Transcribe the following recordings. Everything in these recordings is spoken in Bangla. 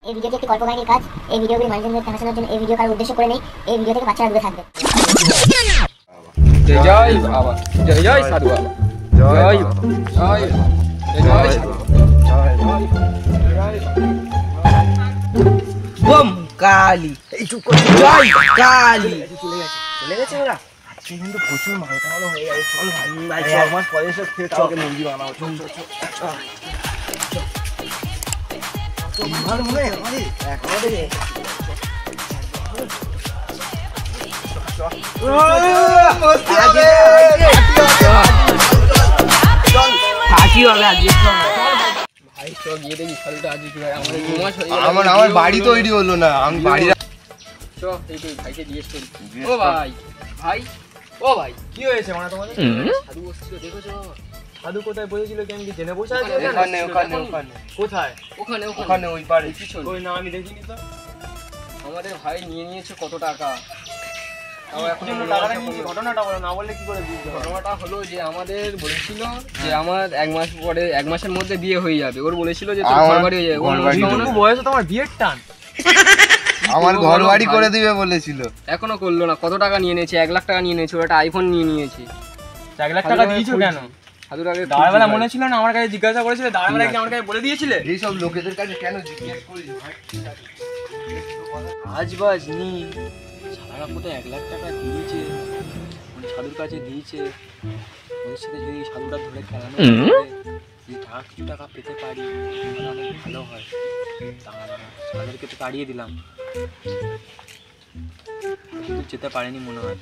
এই ভিডিওটি একটি গল্প কাহিনীর কাজ। এই ভিডিওগুলি মানুষজনের দেখাশোনার জন্য এই ভিডিও কারো উদ্দেশ্য করে নেই। এই ভিডিও থেকে বাচ্চারা দূরে থাকবে। জয় জয় বাবা, জয় জয় সাধু বাবা, জয় জয় জয় বম কালী, এই চুপ কর, জয় কালী। চলে গেছে ওরা। আজকে কিন্তু প্রচুর মাল কামানো হয়ে গেছে। চল ভাই, এক মাস পরে এসে ফের কাউকে মুরগি বানাবো। চল চল চল মাল মনে হয় আমাদের একেবারে আমার বাড়ি তৈরি হলো না, আমি বাড়ি ভাইকে জিজ্ঞেস করি। ও ভাই, ভাই ও ভাই, কি হয়েছে মানে তোমাদের? সাধু বসছিল দেখেছো? সাধু কোথায় বসেছিল? কি আমি কি জেনে বসে আছি? ওখানে ওখানে ওখানে কোথায়? ওখানে ওখানে ওই পারে পিছনে। ওই না, আমি দেখিনি তো। আমাদের ভাই নিয়ে নিয়েছে কত টাকা। টাকাটা নিয়েছি, ঘটনাটা বলো, না বললে কি করে বুঝবো? ঘটনাটা হলো যে আমাদের বলেছিল যে আমার এক মাস পরে, এক মাসের মধ্যে বিয়ে হয়ে যাবে। ওর বলেছিল যে তোর ঘর বাড়ি হয়ে যাবে। বয়স তোমার বিয়ের টান, আমার ঘর বাড়ি করে দিবে বলেছিল, এখনো করলো না। কত টাকা নিয়ে নিয়েছে? 1 লাখ টাকা নিয়ে নিয়েছে। ওটা আইফোন নিয়ে নিয়েছে। 1 লাখ টাকা দিয়েছো কেন? সাধুরাকে দাঁড়াবেলা মনে ছিল না? আমার কাছে জিজ্ঞাসা করেছিলে, দাঁড়াবেলা কি আমার কাছে বলে দিয়েছিলে? এইসব লোকেদের কাছে কেন জিজ্ঞেস করিস ভাই? আজ বাজ নি সারা কোথায় 1 লাখ টাকা দিয়েছে, মানে সাধুর কাছে দিয়েছে। ওদের সাথে যদি সাধুটা ধরে খেলানো যদি কিছু টাকা পেতে পারি তাহলে অনেক ভালো হয়। তাদেরকে তো তাড়িয়ে দিলাম, কিন্তু যেতে পারেনি মনে হয়।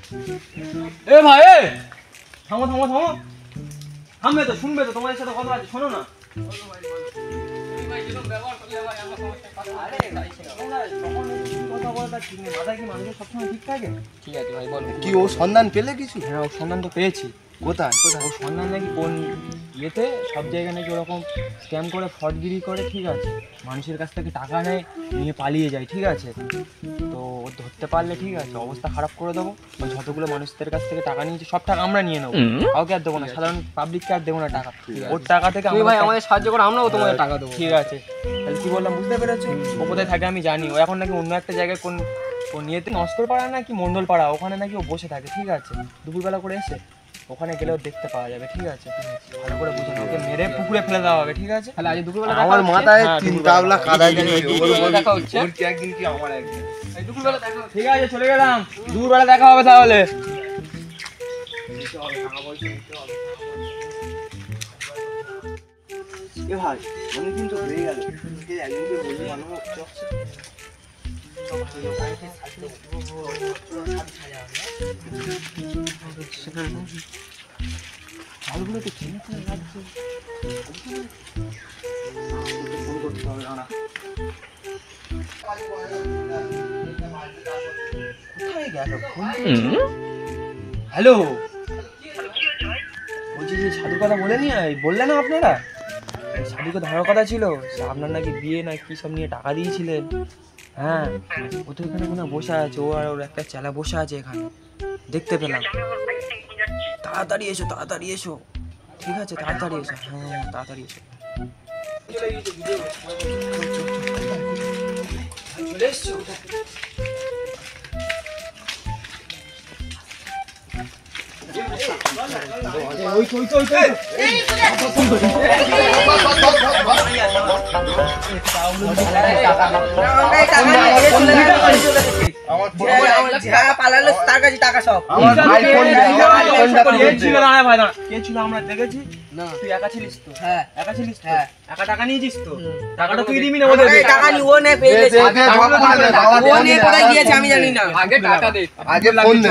এ ভাই, থামো থামো থামো, থামবে তো, শুনবে তো, তোমাদের সাথে কথা আছে, শোনো না। ঠিক আছে ভাই, বলো। কি ও সন্ধান পেলে কিছু? হ্যাঁ, ও সন্ধান তো পেয়েছি। কোথায়? ও সন্ধান নাকি কোন ইয়েতে সব জায়গায় নাকি ওরকম স্ক্যাম করে, ফ্রডগিরি করে, ঠিক আছে, মানুষের কাছ থেকে টাকা নেয়, নিয়ে পালিয়ে যায়, ঠিক আছে। তো ও ধরতে পারলে ঠিক আছে, অবস্থা খারাপ করে দেবো। ওই যতগুলো মানুষদের কাছ থেকে টাকা নিয়েছে সব টাকা আমরা নিয়ে নেবো, কাউকে আর দেবো না, সাধারণ পাবলিককে আর দেবো না টাকা। ওর টাকা থেকে তুমি ভাই আমাদের সাহায্য করো, আমরাও তোমাদের টাকা দেবো। ঠিক আছে, তাহলে কি বললাম বুঝতে পেরেছো? ও কোথায় থাকে আমি জানি। ও এখন নাকি অন্য একটা জায়গায় কোন ইয়েতে নস্কর পাড়া নাকি মন্ডল পাড়া, ওখানে নাকি ও বসে থাকে, ঠিক আছে। দুপুরবেলা করে এসে ওখানে গেলেও দেখতে পাওয়া যাবে, ঠিক আছে। ভালো করে বুঝে নাও, ওকে মেরে পুকুরে ফেলে দেওয়া হবে, ঠিক আছে। তাহলে আজ দুপুরবেলা আমার মাথায় চিন্তাভাবনা কাদা দিয়ে দেখা হচ্ছে। ওর কি একদিন কি আমার একদিন। এই দুপুরবেলা দেখা হচ্ছে। ঠিক আছে, চলে গেলাম, দুপুরবেলা দেখা হবে তাহলে। ভাই অনেকদিন তো হয়ে গেল, একদিনকে বললি বানাবো। চালগুলো তো চিনি চিনি লাগছে, ফোন করতে হবে। কোথায় গেল? হ্যালো, বলছি যে সাধু কথা বললে না আপনারা? সাধুকে ধরার কথা ছিল, আপনার নাকি বিয়ে না কি সব নিয়ে টাকা দিয়েছিলেন। হ্যাঁ, ও তো এখানে কোনো বসে আছে, ও আর ওর একটা চেলা বসে আছে এখানে, দেখতে পেলাম। তাড়াতাড়ি এসো, তাড়াতাড়ি এসো, ঠিক আছে, তাড়াতাড়ি এসো। হ্যাঁ, তাড়াতাড়ি এসো। চলে এসছো? আমরা দেখেছি তুই একা ছিলিস তো? হ্যাঁ, একা ছিলিস তো? একা টাকা নিয়েছিস তো? টাকাটা তুই দিবি না? টাকা নি ও নে পেয়েছে, ও নে কোথায় গিয়েছে আমি জানি না। আগে টাকা দে, আগে ফোন দে।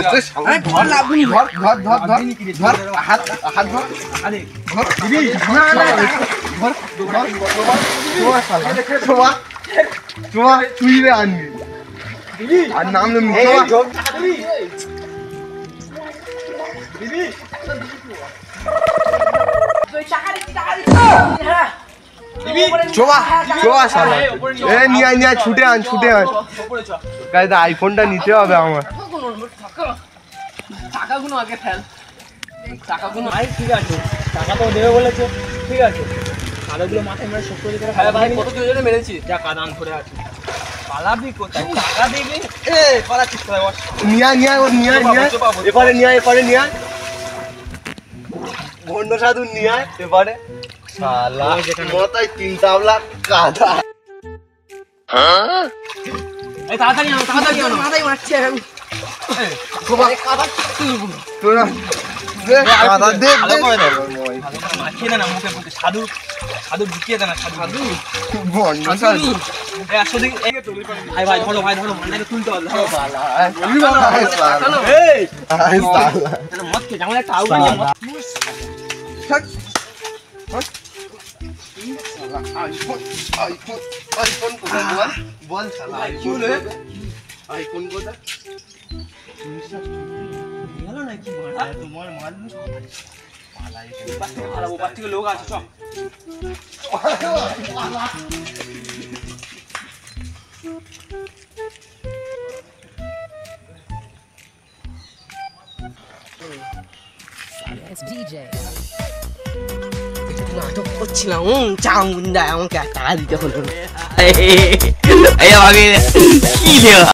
ধর লাগুনি, ধর ধর ধর ধর ধর, হাত হাত ধর। আরে ধর দিবি, ধর ধর ছোয়া শালা, ছোয়া ছোয়া, তুই রে আনবি আর নাম লে ছোয়া। ছোয়া ছোয়া শালা, এ নিয়ে আয়, নিয়ে আয়, ছুটে আন, ছুটে আন। গাইস আইফোনটা নিতে হবে আমার। টাকাগুলো আগে ফেল। টাকাগুলো ভাই ঠিক আছে, টাকা তো দেবে বলেছে, ঠিক আছে। কাদাগুলো মাথায় মেরে শক্ত করে ভাই কত দুজনে মেরেছি, যা কাদান ধরে আছে। পালাবি কোথায়? টাকা দিবি? পালাচ্ছিস কোথায় বস? নিয়া ওর নিয়া এপারে নিয়া ভণ্ড সাধু নিয়া এপারে শালা মাথায় 3 তাবলা কাদা। এই তাড়াতাড়ি আনো। মাথায় মারছে আমি। তোরা কাদা দে ভালো করে দাও। মাখিয়ে দে না মুখে সাধু ঢুকিয়ে দে না সাধু। ভণ্ড সাধু এই আসো দেখি ভাই ধরো মান্ডাকে তুলতে হবে ধরো শালা এই শালা মত কে যেমন একটা আউট নিয়ে মত আইফোন কোথায় বল শালা আইফোন কোথায়? গেল নাকি মারা তোমার মারলু পালাবো বাড়ি থেকে লোক আছে চল নাটক করছিলাম চাউন্ডা আমাকে টাকা দিতে হলো এই আমাকে কি দেওয়া